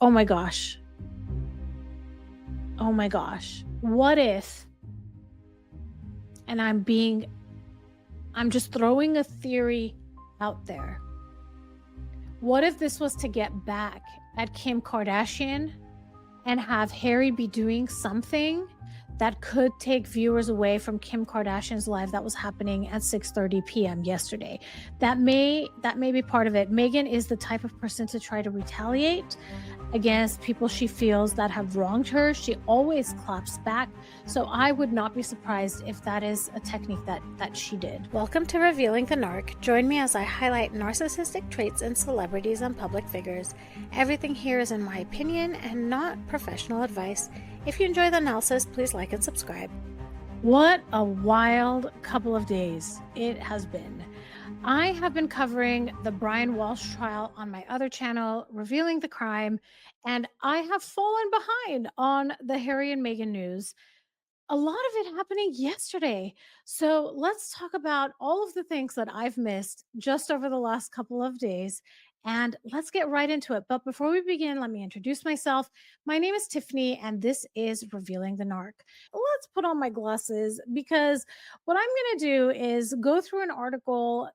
Oh my gosh. Oh my gosh. What if, and I'm just throwing a theory out there. What if this was to get back at Kim Kardashian and have Harry be doing something that could take viewers away from Kim Kardashian's live that was happening at 6:30 p.m. yesterday? That may be part of it. Meghan is the type of person to try to retaliate against people she feels that have wronged her. She always claps back. So I would not be surprised if that is a technique that she did. Welcome to Revealing the Narc. Join me as I highlight narcissistic traits in celebrities and public figures. Everything here is in my opinion and not professional advice. If you enjoy the analysis, please like and subscribe. What a wild couple of days it has been. I have been covering the Brian Walsh trial on my other channel, Revealing the Crime, and I have fallen behind on the Harry and Meghan news. A lot of it happening yesterday. So let's talk about all of the things that I've missed just over the last couple of days. And let's get right into it. But before we begin, let me introduce myself. My name is Tiffany, and this is Revealing the Narc. Let's put on my glasses because what I'm going to do is go through an article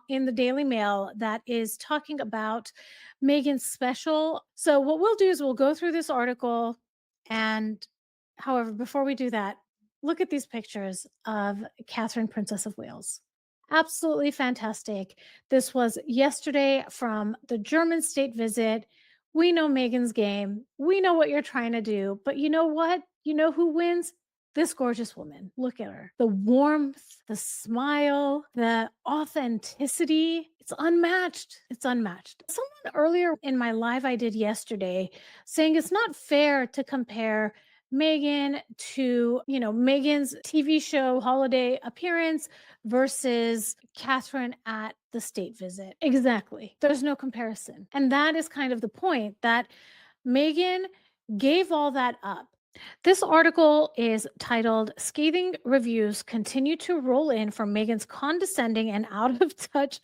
in the Daily Mail that is talking about Meghan's special. So, what we'll do is we'll go through this article and however, before we do that, look at these pictures of Catherine, Princess of Wales. Absolutely fantastic. This was yesterday from the German state visit. We know Meghan's game. We know what you're trying to do. But you know what? You know who wins? This gorgeous woman. Look at her. The warmth, the smile, the authenticity. It's unmatched. It's unmatched. Someone earlier in my live I did yesterday saying it's not fair to compare Meghan to, Meghan's TV show holiday appearance versus Catherine at the state visit. Exactly. There's no comparison. And that is kind of the point that Meghan gave all that up. This article is titled Scathing Reviews Continue to Roll In for Meghan's Condescending and Out of Touch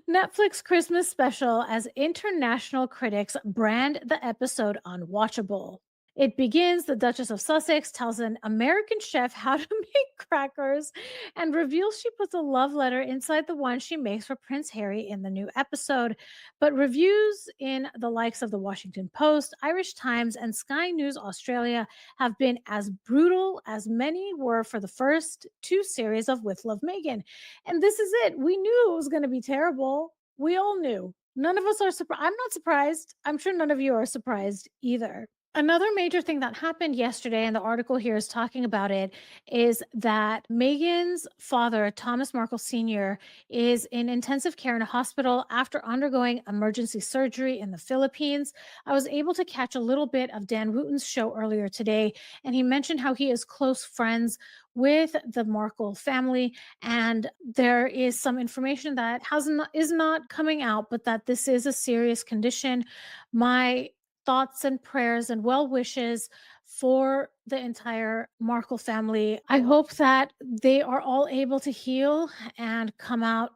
Netflix Christmas Special as international critics brand the episode unwatchable. It begins, the Duchess of Sussex tells an American chef how to make crackers and reveals she puts a love letter inside the one she makes for Prince Harry in the new episode. But reviews in the likes of the Washington Post, Irish Times, and Sky News Australia have been as brutal as many were for the first two series of With Love Meghan. And this is it. We knew it was going to be terrible. We all knew. None of us are surprised. I'm not surprised. I'm sure none of you are surprised either. Another major thing that happened yesterday, and the article here is talking about it, is that Meghan's father, Thomas Markle Sr., is in intensive care in a hospital after undergoing emergency surgery in the Philippines. I was able to catch a little bit of Dan Wooten's show earlier today, and he mentioned how he is close friends with the Markle family, and there is some information that is not coming out, but that this is a serious condition. My thoughts and prayers and well wishes for the entire Markle family. I hope that they are all able to heal and come out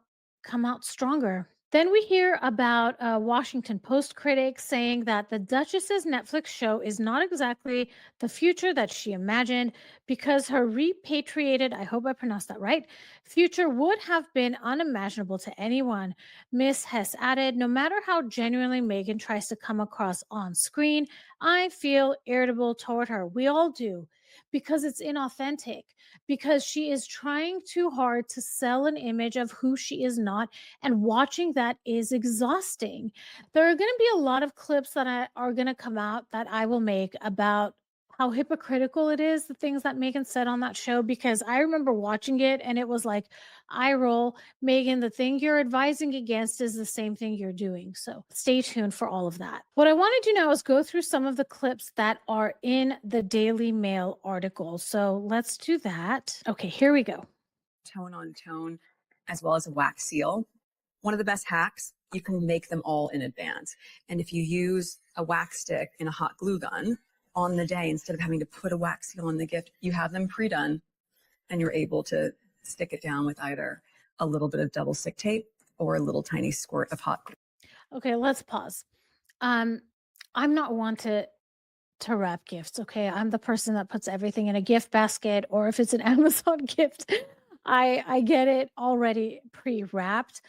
stronger. Then we hear about a Washington Post critic saying that the Duchess's Netflix show is not exactly the future that she imagined because her repatriated, I hope I pronounced that right, future would have been unimaginable to anyone. Miss Hess added, no matter how genuinely Meghan tries to come across on screen, I feel irritable toward her. We all do because it's inauthentic, because she is trying too hard to sell an image of who she is not, and watching that is exhausting. There are going to be a lot of clips that are going to come out that I will make about how hypocritical it is, the things that Meghan said on that show, because I remember watching it and it was like, eye roll, Meghan, the thing you're advising against is the same thing you're doing. So stay tuned for all of that. What I want to do now is go through some of the clips that are in the Daily Mail article. So let's do that. Okay, here we go. Tone on tone, as well as a wax seal. One of the best hacks, you can make them all in advance. And if you use a wax stick in a hot glue gun on the day, instead of having to put a wax seal on the gift, you have them pre-done and you're able to stick it down with either a little bit of double stick tape or a little tiny squirt of hot glue. Okay, let's pause. I'm not one to wrap gifts, okay? I'm the person that puts everything in a gift basket, or if it's an Amazon gift, I get it already pre-wrapped.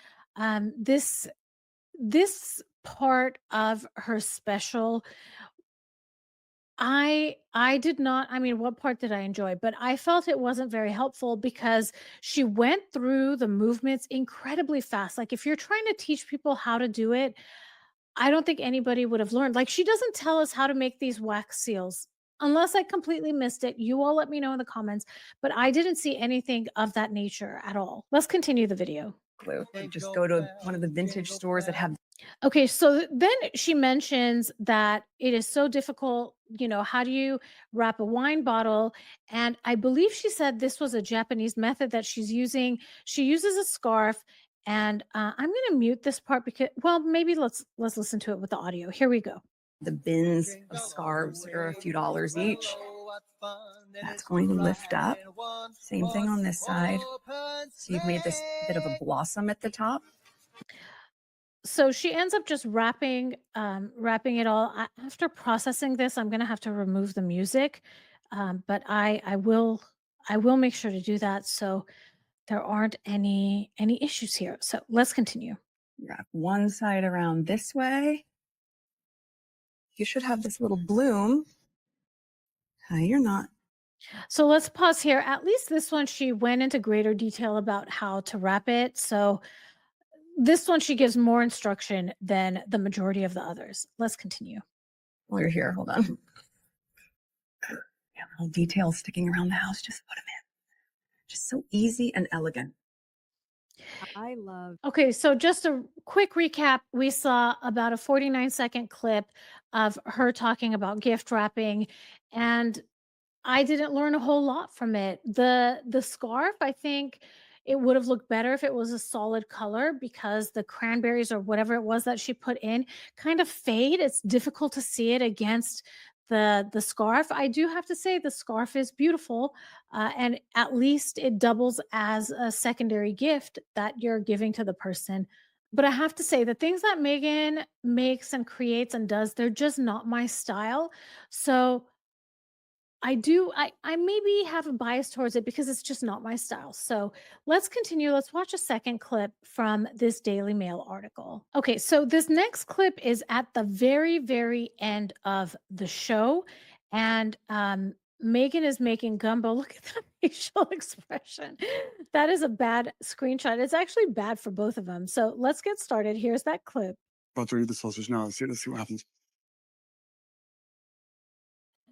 This part of her special, I did not, I mean, what part did I enjoy? But I felt it wasn't very helpful because she went through the movements incredibly fast. Like if you're trying to teach people how to do it, I don't think anybody would have learned. Like, she doesn't tell us how to make these wax seals. Unless I completely missed it, you all let me know in the comments, but I didn't see anything of that nature at all. Let's continue the video. Glue. You just go to one of the vintage stores that have Okay, so then she mentions that it is so difficult, how do you wrap a wine bottle? And I believe she said this was a Japanese method that she's using. She uses a scarf, and I'm going to mute this part because, well, maybe let's listen to it with the audio. Here we go. the bins of scarves that are a few dollars each. That's going to lift up. Same thing on this side. So you've made this bit of a blossom at the top. So she ends up just wrapping it all. After processing this, I'm gonna have to remove the music, but I will make sure to do that so there aren't any issues here. So let's continue. Wrap one side around this way. You should have this little bloom. You're not. So let's pause here. At least this one, she went into greater detail about how to wrap it. So this one, she gives more instruction than the majority of the others. Let's continue. While you're here, hold on. Yeah, little details sticking around the house. Just put them in. Just so easy and elegant. I love. Okay, so just a quick recap. We saw about a 49-second clip of her talking about gift wrapping, and I didn't learn a whole lot from it. The scarf, I think it would have looked better if it was a solid color because the cranberries or whatever it was that she put in kind of fade. It's difficult to see it against the scarf. I do have to say the scarf is beautiful, and at least it doubles as a secondary gift that you're giving to the person. But I have to say the things that Megan makes and creates and does, they're just not my style. So I maybe have a bias towards it because it's just not my style. So let's continue. Let's watch a second clip from this Daily Mail article. Okay, so this next clip is at the very, very end of the show. And Megan is making gumbo. Look at that facial expression. That is a bad screenshot. It's actually bad for both of them. So let's get started. Here's that clip. About to eat the sausage now. Let's see what happens.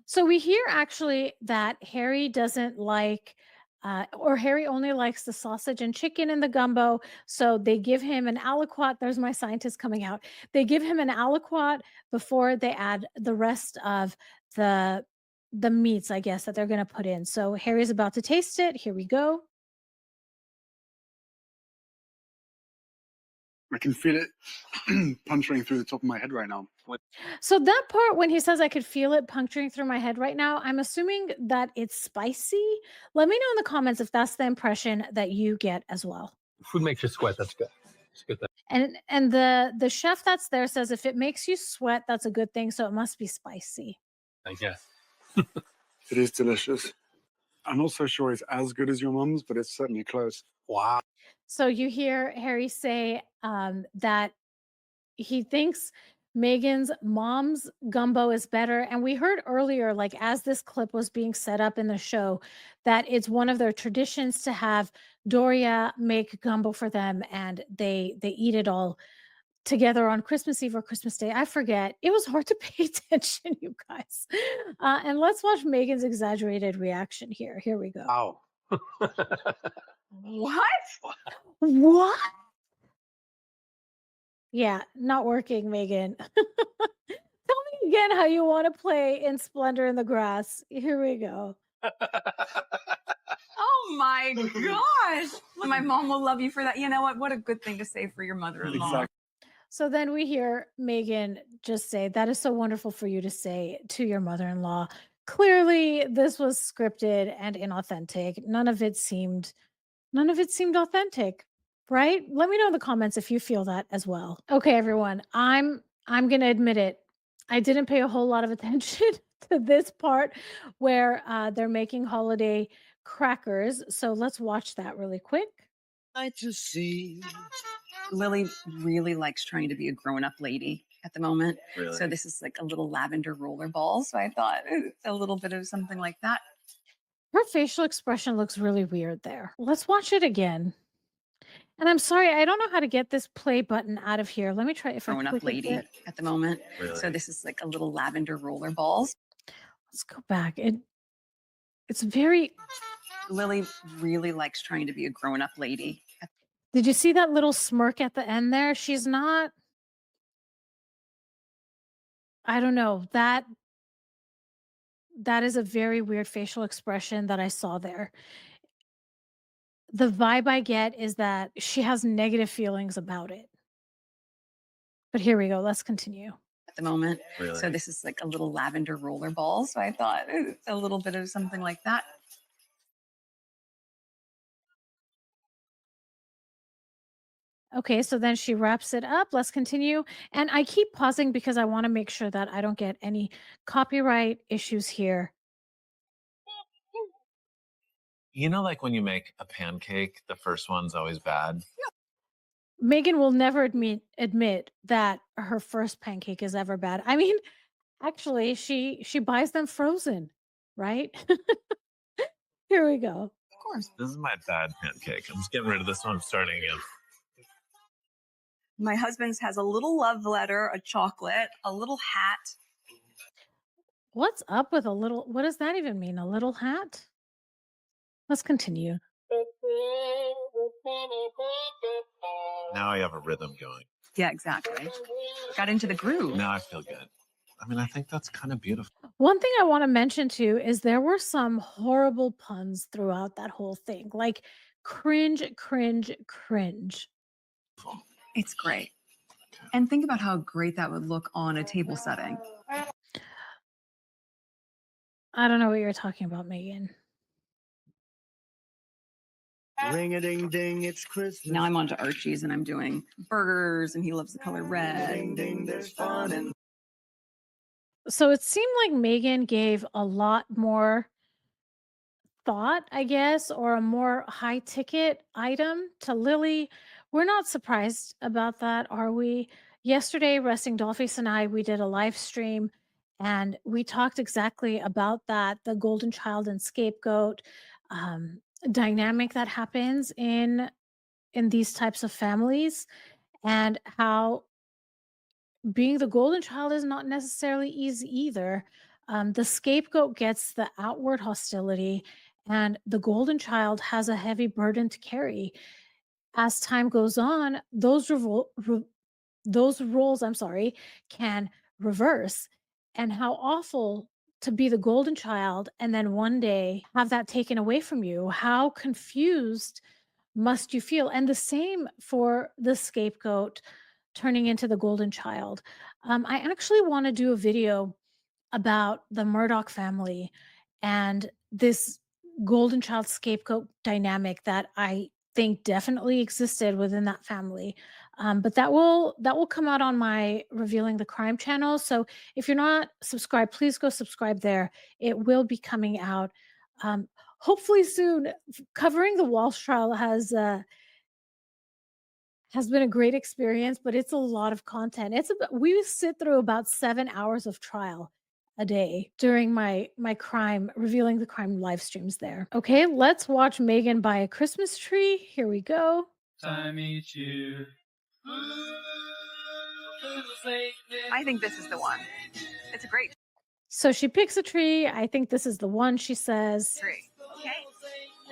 So we hear actually that Harry doesn't like, or Harry only likes the sausage and chicken in the gumbo. So they give him an aliquot. There's my scientist coming out. They give him an aliquot before they add the rest of the the meats, I guess, that they're going to put in. So Harry's about to taste it. Here we go. I can feel it puncturing through the top of my head right now. So that part when he says I could feel it puncturing through my head right now, I'm assuming that it's spicy. Let me know in the comments if that's the impression that you get as well. Food makes you sweat. That's good. It's a good thing. And the chef that's there says if it makes you sweat, that's a good thing. So it must be spicy. Yeah. It is delicious. I'm not so sure it's as good as your mum's, but it's certainly close. Wow. So you hear Harry say that he thinks Megan's mom's gumbo is better. And we heard earlier, like as this clip was being set up in the show, that it's one of their traditions to have Doria make gumbo for them, and they eat it all together on Christmas Eve or Christmas Day. I forget. It was hard to pay attention, you guys. And let's watch Megan's exaggerated reaction here. Here we go. Wow. What? What? Yeah, not working, Megan. Tell me again how you want to play in Splendor in the Grass. Here we go. Oh my gosh. My mom will love you for that. You know what? What a good thing to say for your mother-in-law. Exactly. So then we hear Megan just say, "That is so wonderful for you to say to your mother-in-law." Clearly, this was scripted and inauthentic. None of it seemed authentic, right? Let me know in the comments if you feel that as well. Okay, everyone, I'm going to admit it. I didn't pay a whole lot of attention to this part where they're making holiday crackers. So let's watch that really quick. I to see. Lily really likes trying to be a grown-up lady at the moment. Really? So this is like a little lavender roller ball. So I thought a little bit of something like that. Her facial expression looks really weird there. Let's watch it again. And I'm sorry, I don't know how to get this play button out of here. Let me try if I Grown-up click lady it. at the moment. Really? So this is like a little lavender roller balls. Let's go back. It's very. Lily really likes trying to be a grown-up lady. Did you see that little smirk at the end there? She's not. I don't know. That is a very weird facial expression that I saw there. The vibe I get is that she has negative feelings about it. But here we go. Let's continue. At the moment. Really? So this is like a little lavender roller ball. So I thought a little bit of something like that. Okay, so then she wraps it up. Let's continue. And I keep pausing because I want to make sure that I don't get any copyright issues here. You know, like when you make a pancake, the first one's always bad. Megan will never admit that her first pancake is ever bad. I mean, actually, she buys them frozen, right? Here we go. Of course. This is my bad pancake. I'm just getting rid of this one. I'm starting again. My husband's has a little love letter, a chocolate, a little hat. What's up with a little what does that even mean? A little hat? Let's continue. Now I have a rhythm going. Yeah, exactly. Got into the groove. Now I feel good. I mean, I think that's kind of beautiful. One thing I want to mention too is there were some horrible puns throughout that whole thing. Like cringe, cringe, cringe. It's great. And think about how great that would look on a table setting. I don't know what you're talking about, Megan. Ring a ding ding, it's Christmas. Now I'm on to Archie's and I'm doing burgers and he loves the color red. Ding ding, there's fun and So it seemed like Megan gave a lot more thought, I guess, or a more high ticket item to Lily. We're not surprised about that, are we? Yesterday, Resting Dollface and I, we did a live stream and we talked exactly about that, the golden child and scapegoat dynamic that happens in these types of families, and how being the golden child is not necessarily easy either. The scapegoat gets the outward hostility, and the golden child has a heavy burden to carry. As time goes on, those roles, I'm sorry, can reverse. And how awful to be the golden child and then one day have that taken away from you. How confused must you feel? And the same for the scapegoat turning into the golden child. I actually want to do a video about the Murdoch family and this golden child scapegoat dynamic that I think definitely existed within that family. But that will come out on my Revealing the Crime channel. So if you're not subscribed, please go subscribe there. It will be coming out hopefully soon. Covering the Walsh trial has been a great experience, but it's a lot of content. We sit through about 7 hours of trial a day during my crime Revealing the Crime live streams there. Okay, let's watch Megan buy a Christmas tree. Here we go. Time each year. I think this is the one. It's a great So she picks a tree. I think this is the one, she says. tree. Okay.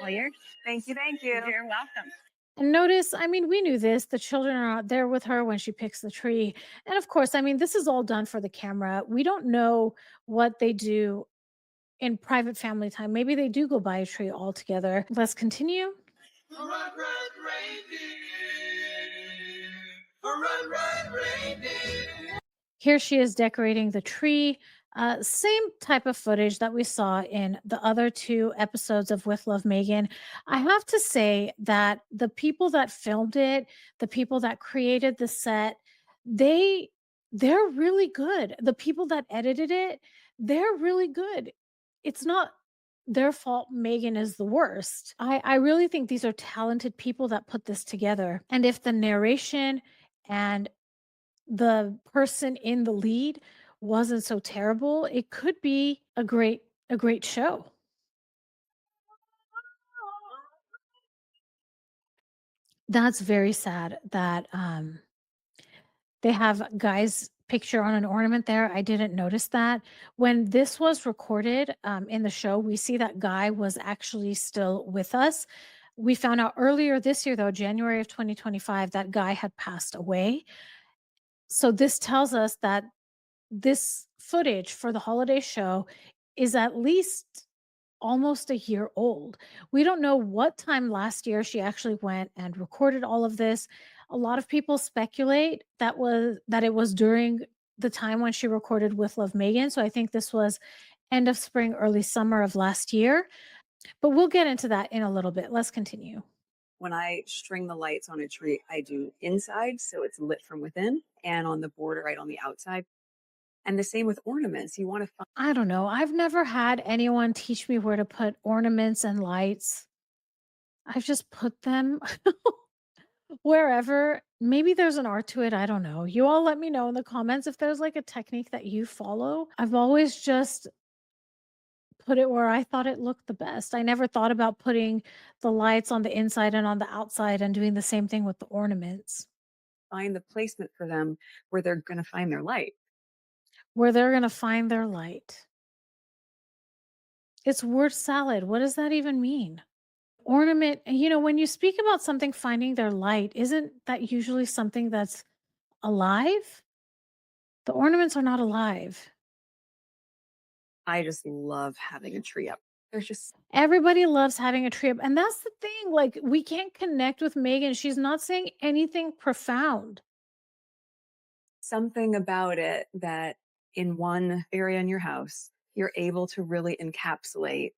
Well, thank you. You're welcome. And notice, I mean, we knew this. The children are out there with her when she picks the tree. And of course, I mean, this is all done for the camera. We don't know what they do in private family time. Maybe they do go buy a tree all together. Let's continue. Here she is decorating the tree. Same type of footage that we saw in the other two episodes of With Love Megan. I have to say that the people that filmed it, the people that created the set, they they're really good. The people that edited it, they're really good. It's not their fault Megan is the worst. I really think these are talented people that put this together. And if the narration and the person in the lead wasn't so terrible, it could be a great show. That's very sad that they have Guy's picture on an ornament there. I didn't notice that. When this was recorded in the show, we see that Guy was actually still with us. We found out earlier this year, though, January of 2025, that Guy had passed away. So this tells us that this footage for the holiday show is at least almost a year old. We don't know what time last year she actually went and recorded all of this. A lot of people speculate that it was during the time when she recorded with Love Megan. So I think this was end of spring, early summer of last year. But we'll get into that in a little bit. Let's continue. When I string the lights on a tree, I do inside, so it's lit from within, and on the border, right on the outside. And the same with ornaments. You want to find I don't know. I've never had anyone teach me where to put ornaments and lights. I've just put them wherever. Maybe there's an art to it. I don't know. You all let me know in the comments if there's like a technique that you follow. I've always just put it where I thought it looked the best. I never thought about putting the lights on the inside and on the outside and doing the same thing with the ornaments the placement for them where they're going to find their light. where they're going to find their light. It's word salad. What does that even mean? Ornament, when you speak about something finding their light, isn't that usually something that's alive? The ornaments are not alive. I just love having a tree up. There's just Everybody loves having a tree up. And that's the thing. Like, we can't connect with Megan. She's not saying anything profound. something about it that in one area in your house, you're able to really encapsulate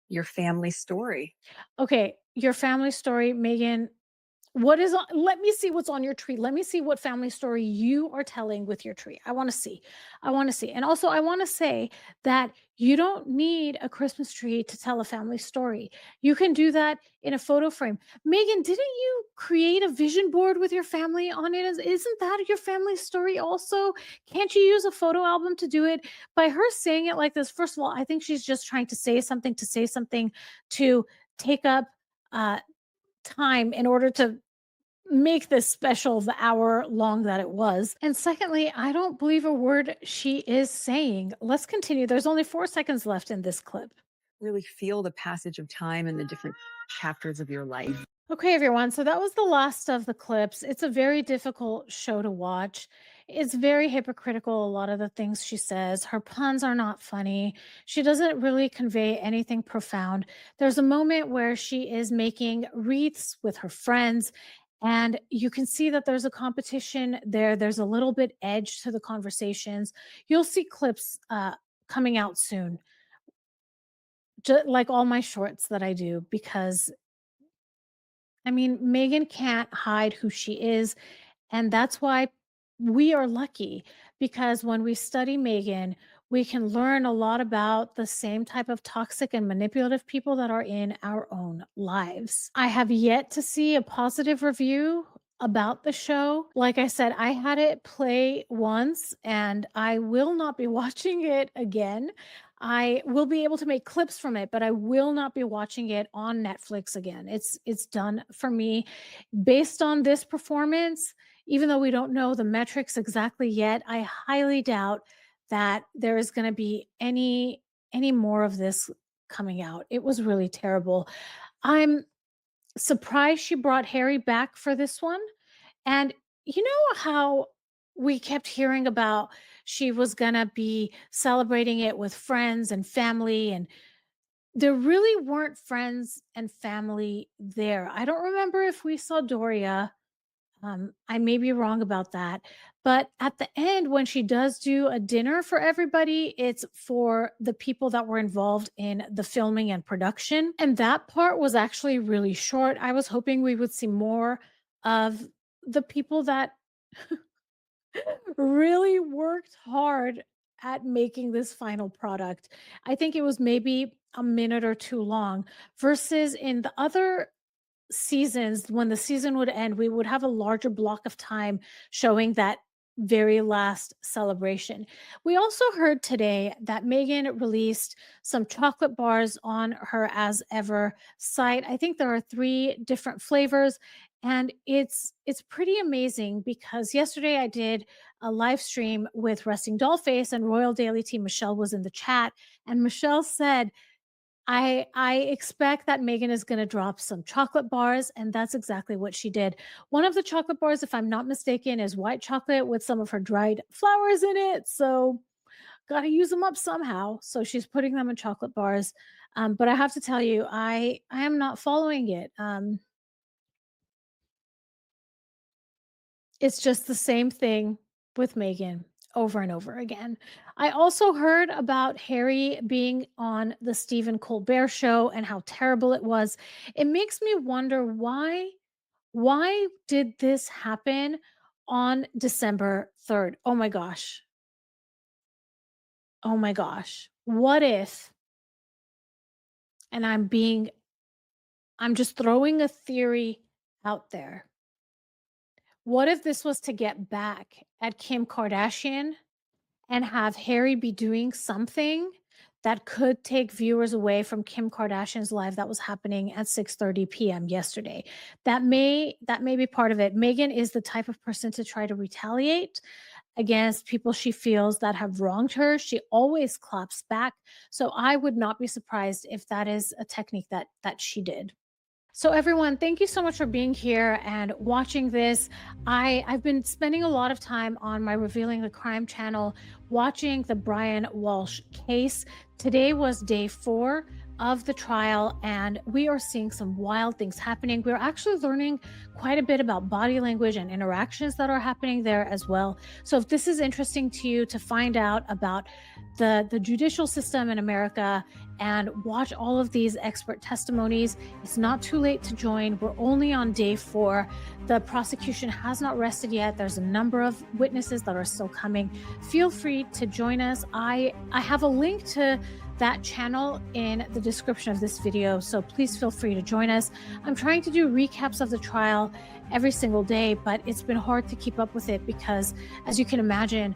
your family story. Okay, your family story, Megan. What is on let me see what's on your tree. Let me see what family story you are telling with your tree. I wanna see. I wanna see. And also, I wanna say that you don't need a Christmas tree to tell a family story. You can do that in a photo frame. Megan, didn't you create a vision board with your family on it? Isn't that your family story also? Can't you use a photo album to do it? By her saying it like this, first of all, I think she's just trying to say something to take up, uh, time in order to make this special the hour long that it was. And secondly, I don't believe a word she is saying. Let's continue. There's only 4 seconds left in this clip. Really feel the passage of time and the different chapters of your life. Okay, everyone. So that was the last of the clips. It's a very difficult show to watch. It's very hypocritical, a lot of the things she says. Her puns are not funny. She doesn't really convey anything profound. There's a moment where she is making wreaths with her friends, and you can see that there's a competition there. There's a little bit edge to the conversations. You'll see clips coming out soon, just like all my shorts that I do, because I mean, Megan can't hide who she is. And that's why we are lucky, because when we study Megan, we can learn a lot about the same type of toxic and manipulative people that are in our own lives. I have yet to see a positive review about the show. Like I said, I had it play once and I will not be watching it again. I will be able to make clips from it, but I will not be watching it on Netflix again. It's done for me. Based on this performance, even though we don't know the metrics exactly yet, I highly doubt that there is going to be any more of this coming out. It was really terrible. I'm surprised she brought Harry back for this one. And you know how we kept hearing about she was going to be celebrating it with friends and family, and there really weren't friends and family there. I don't remember if we saw Doria. I may be wrong about that. But at the end, when she does do a dinner for everybody, it's for the people that were involved in the filming and production. And that part was actually really short. I was hoping we would see more of the people that really worked hard at making this final product. I think it was maybe a minute or two long versus in the other seasons, when the season would end, we would have a larger block of time showing that very last celebration. We also heard today that Meghan released some chocolate bars on her As Ever site. I think there are 3 different flavors, and it's pretty amazing because yesterday I did a live stream with Resting Dollface and Royal Daily Team. Michelle was in the chat, and Michelle said, I expect that Megan is gonna drop some chocolate bars, and that's exactly what she did. One of the chocolate bars, if I'm not mistaken, is white chocolate with some of her dried flowers in it, so gotta use them up somehow. So she's putting them in chocolate bars, but I have to tell you, I am not following it. It's just the same thing with Megan over and over again. I also heard about Harry being on the Stephen Colbert show and how terrible it was. It makes me wonder why did this happen on December 3rd? Oh my gosh. Oh my gosh. What if, and I'm just throwing a theory out there. What if this was to get back at Kim Kardashian and have Harry be doing something that could take viewers away from Kim Kardashian's live that was happening at 6:30 p.m. yesterday? That may be part of it. Megan is the type of person to try to retaliate against people she feels that have wronged her. She always claps back. So I would not be surprised if that is a technique that she did. So everyone, thank you so much for being here and watching this. I've been spending a lot of time on my Revealing the Crime channel watching the Brian Walsh case. Today was day 4 of the trial, and we are seeing some wild things happening. We're actually learning quite a bit about body language and interactions that are happening there as well. So if this is interesting to you to find out about the judicial system in America and watch all of these expert testimonies, it's not too late to join. We're only on day 4. The prosecution has not rested yet. There's a number of witnesses that are still coming. Feel free to join us. I have a link to that channel in the description of this video, so please feel free to join us. I'm trying to do recaps of the trial every single day, but it's been hard to keep up with it because, as you can imagine,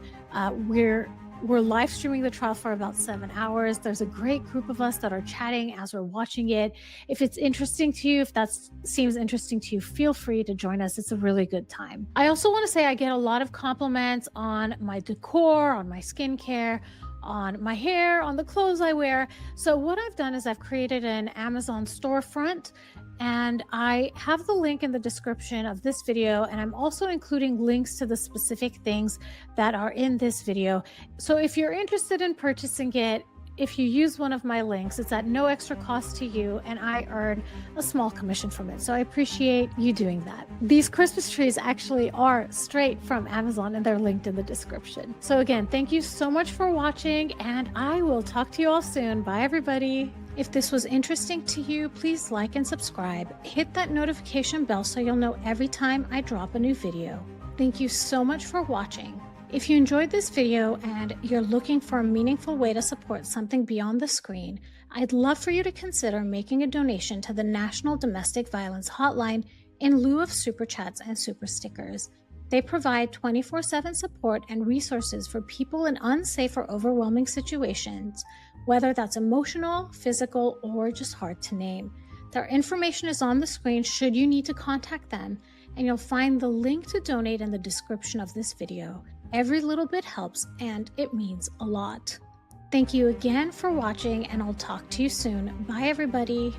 we're live streaming the trial for about 7 hours. There's a great group of us that are chatting as we're watching it. If it's interesting to you, if that seems interesting to you, feel free to join us. It's a really good time. I also want to say I get a lot of compliments on my decor, on my skincare, on my hair, on the clothes I wear. So what I've done is I've created an Amazon storefront, and I have the link in the description of this video, and I'm also including links to the specific things that are in this video. So if you're interested in purchasing it, if you use one of my links, it's at no extra cost to you, and I earn a small commission from it. So I appreciate you doing that. These Christmas trees actually are straight from Amazon, and they're linked in the description. So again, thank you so much for watching, and I will talk to you all soon. Bye, everybody. If this was interesting to you, please like and subscribe. Hit that notification bell so you'll know every time I drop a new video. Thank you so much for watching. If you enjoyed this video and you're looking for a meaningful way to support something beyond the screen, I'd love for you to consider making a donation to the National Domestic Violence Hotline in lieu of super chats and super stickers. They provide 24/7 support and resources for people in unsafe or overwhelming situations, whether that's emotional, physical, or just hard to name. Their information is on the screen should you need to contact them, and you'll find the link to donate in the description of this video. Every little bit helps, and it means a lot. Thank you again for watching, and I'll talk to you soon. Bye, everybody.